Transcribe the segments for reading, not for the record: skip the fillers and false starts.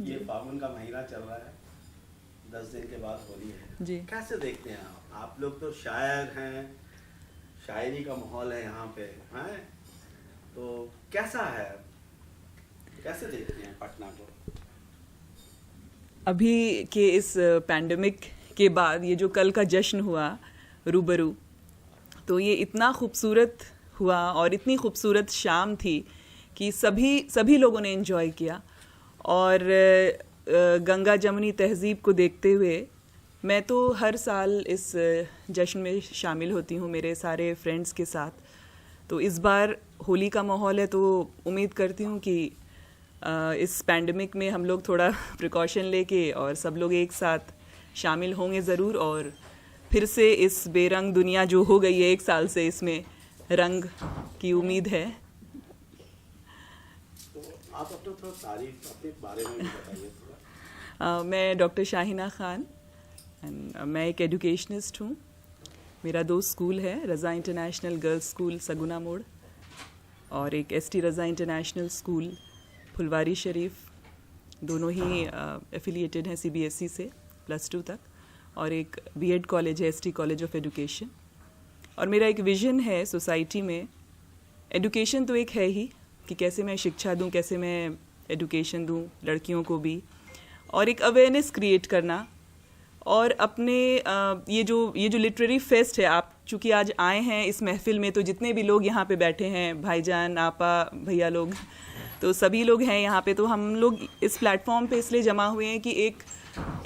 ये फागुन का महीना चल रहा है, 10 दिन के बाद होली है जी। कैसे देखते हैं आप लोग तो शायर हैं, शायरी का माहौल है यहाँ पे हैं, तो कैसा है, कैसे देखते हैं पटना को? अभी के इस पैंडेमिक के बाद ये जो कल का जश्न हुआ रूबरू, तो ये इतना खूबसूरत हुआ और इतनी खूबसूरत शाम थी कि सभी लोगों ने एंजॉय किया। और गंगा जमुनी तहज़ीब को देखते हुए मैं तो हर साल इस जश्न में शामिल होती हूँ मेरे सारे फ्रेंड्स के साथ। तो इस बार होली का माहौल है, तो उम्मीद करती हूँ कि इस पैंडेमिक में हम लोग थोड़ा प्रिकॉशन लेके और सब लोग एक साथ शामिल होंगे ज़रूर, और फिर से इस बेरंग दुनिया जो हो गई है 1 साल से, इसमें रंग की उम्मीद है। तो आप अपना थोड़ा तारीफ अपने बारे में भी बताइए थोड़ा। मैं डॉक्टर शाहिना खान, मैं एक एजुकेशनिस्ट हूँ। मेरा 2 स्कूल है, रज़ा इंटरनेशनल गर्ल्स स्कूल सगुना मोड़ और एक एसटी रज़ा इंटरनेशनल स्कूल फुलवारी शरीफ, दोनों ही एफिलिएटेड हैं सीबीएसई से +2 तक, और एक बीएड कॉलेज है एसटी कॉलेज ऑफ एजुकेशन। और मेरा एक विज़न है सोसाइटी में, एजुकेशन तो एक है ही कि कैसे मैं शिक्षा दूं, कैसे मैं एजुकेशन दूं लड़कियों को भी, और एक अवेयरनेस क्रिएट करना। और अपने ये जो लिटरेरी फेस्ट है, आप चूँकि आज आए हैं इस महफ़िल में, तो जितने भी लोग यहाँ पे बैठे हैं, भाईजान, आपा, भैया लोग, तो सभी लोग हैं यहाँ पे। तो हम लोग इस प्लेटफॉर्म पे इसलिए जमा हुए हैं कि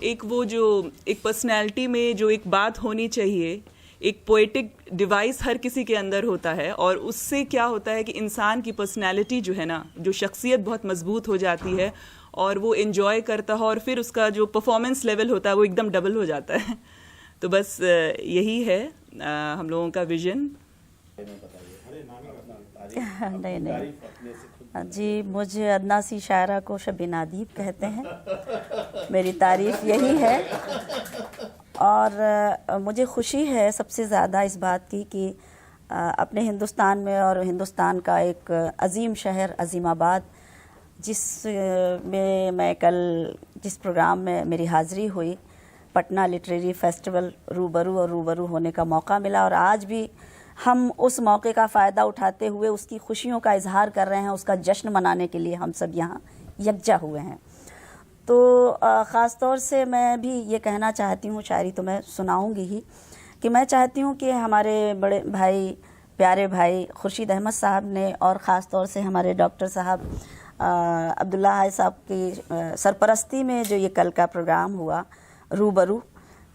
एक वो जो एक पर्सनैलिटी में जो एक बात होनी चाहिए, एक पोएटिक डिवाइस हर किसी के अंदर होता है, और उससे क्या होता है कि इंसान की पर्सनैलिटी जो है ना, जो शख्सियत बहुत मजबूत हो जाती है, और वो एंजॉय करता है, और फिर उसका जो परफॉर्मेंस लेवल होता है वो एकदम डबल हो जाता है। तो बस यही है हम लोगों का विजन। नहीं जी, मुझे अदना सी शायरा को शबीना अदीब कहते हैं, मेरी तारीफ़ यही है। और मुझे खुशी है सबसे ज़्यादा इस बात की कि अपने हिंदुस्तान में, और हिंदुस्तान का एक अजीम शहर अजीमाबाद, जिसमें मैं कल जिस प्रोग्राम में मेरी हाज़िरी हुई, पटना लिटरेरी फेस्टिवल, रूबरू होने का मौका मिला, और आज भी हम उस मौके का फ़ायदा उठाते हुए उसकी खुशियों का इजहार कर रहे हैं, उसका जश्न मनाने के लिए हम सब यहाँ यकजा हुए हैं। तो ख़ास तौर से मैं भी ये कहना चाहती हूँ, शायरी तो मैं सुनाऊँगी ही, कि मैं चाहती हूँ कि हमारे बड़े भाई, प्यारे भाई खुर्शीद अहमद साहब ने, और ख़ास तौर से हमारे डॉक्टर साहब अब्दुल्ला हाय साहब की सरपरस्ती में जो ये कल का प्रोग्राम हुआ रूबरू,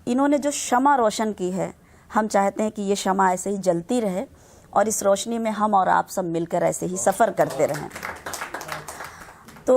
इन्होंने जो शमा रोशन की है, हम चाहते हैं कि ये शमा ऐसे ही जलती रहे, और इस रोशनी में हम और आप सब मिलकर ऐसे ही सफ़र करते रहें। तो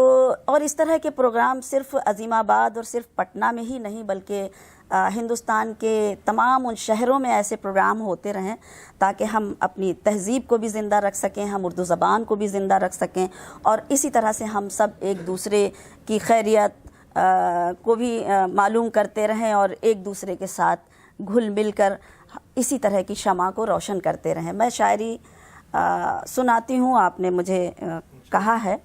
और इस तरह के प्रोग्राम सिर्फ अजीमाबाद और सिर्फ पटना में ही नहीं, बल्कि हिंदुस्तान के तमाम उन शहरों में ऐसे प्रोग्राम होते रहें, ताकि हम अपनी तहज़ीब को भी ज़िंदा रख सकें, हम उर्दू ज़बान को भी ज़िंदा रख सकें, और इसी तरह से हम सब एक दूसरे की खैरियत को भी मालूम करते रहें, और एक दूसरे के साथ घुल मिल कर इसी तरह की शमा को रोशन करते रहें। मैं शायरी सुनाती हूँ, आपने मुझे कहा है,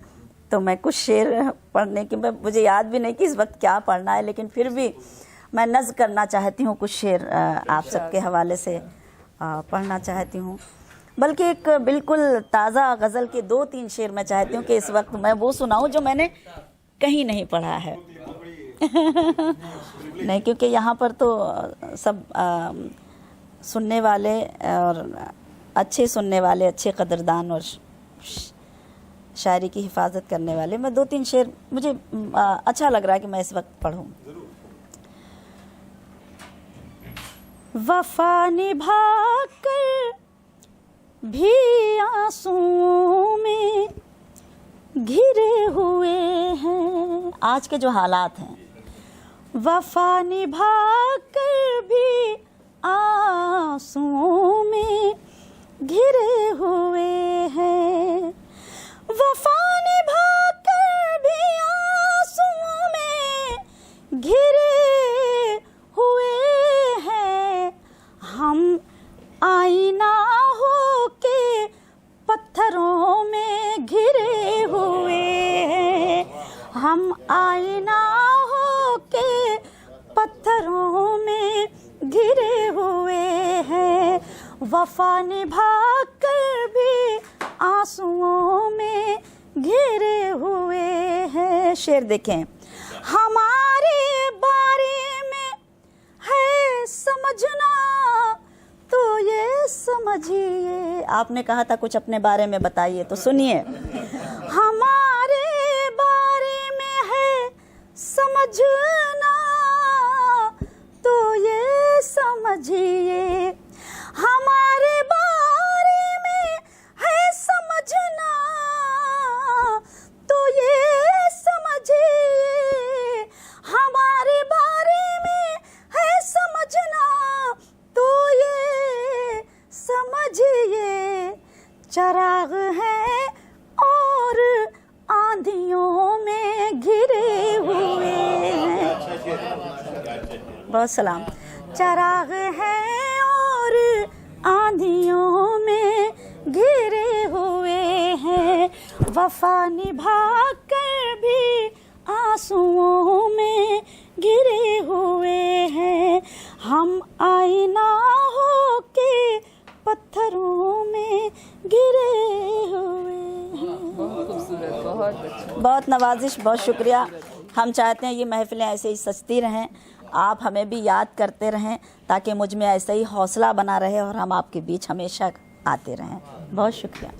तो मैं कुछ शेर पढ़ने की, मुझे याद भी नहीं कि इस वक्त क्या पढ़ना है, लेकिन फिर भी मैं नज़्म करना चाहती हूँ, कुछ शेर आप सबके हवाले से पढ़ना चाहती हूँ। बल्कि एक बिल्कुल ताज़ा गज़ल के 2-3 शेर मैं चाहती हूँ कि इस वक्त मैं वो सुनाऊँ जो मैंने कहीं नहीं पढ़ा है। नहीं, क्योंकि यहाँ पर तो सब सुनने वाले और अच्छे सुनने वाले, अच्छे कदरदान और शायरी की हिफाजत करने वाले, मैं 2-3 शेर मुझे अच्छा लग रहा है कि मैं इस वक्त पढ़ूं। वफा निभा कर भी आंसुओं में घिरे हुए हैं, आज के जो हालात हैं, वफा निभा कर भी आंसुओं में घिरे हुए हैं, वफा निभा कर भी आंसुओं में घिरे हुए हैं, हम आईना हो के पत्थरों में घिरे हुए हैं, हम आईना आईना हो के पत्थरों में घिरे हुए हैं, वफा निभा कर भी आंसुओं में घिरे हुए हैं। शेर देखें, हमारे बारे में है समझना तो ये समझिए। आपने कहा था कुछ अपने बारे में बताइए, तो सुनिए। हमारे बारे में है समझना तो ये समझिए, हमारे बारे में है समझना तो ये समझिए, हमारे बारे में है समझना तो ये समझिए। चराग है और आंधियों में घिरे हुए हैं। बहुत सलाम। चराग है और आंधियों में घिरे हुए हैं, वफा निभा कर भी आंसुओं में घिरे हुए हैं। हम आईना हो के पत्थरों में गिरे हुए हैं। बहुत खूबसूरत, बहुत अच्छा। बहुत नवाजिश, बहुत शुक्रिया। हम चाहते हैं ये महफिलें ऐसे ही सजती रहें, आप हमें भी याद करते रहें ताकि मुझ में ऐसे ही हौसला बना रहे और हम आपके बीच हमेशा आते रहें। बहुत शुक्रिया।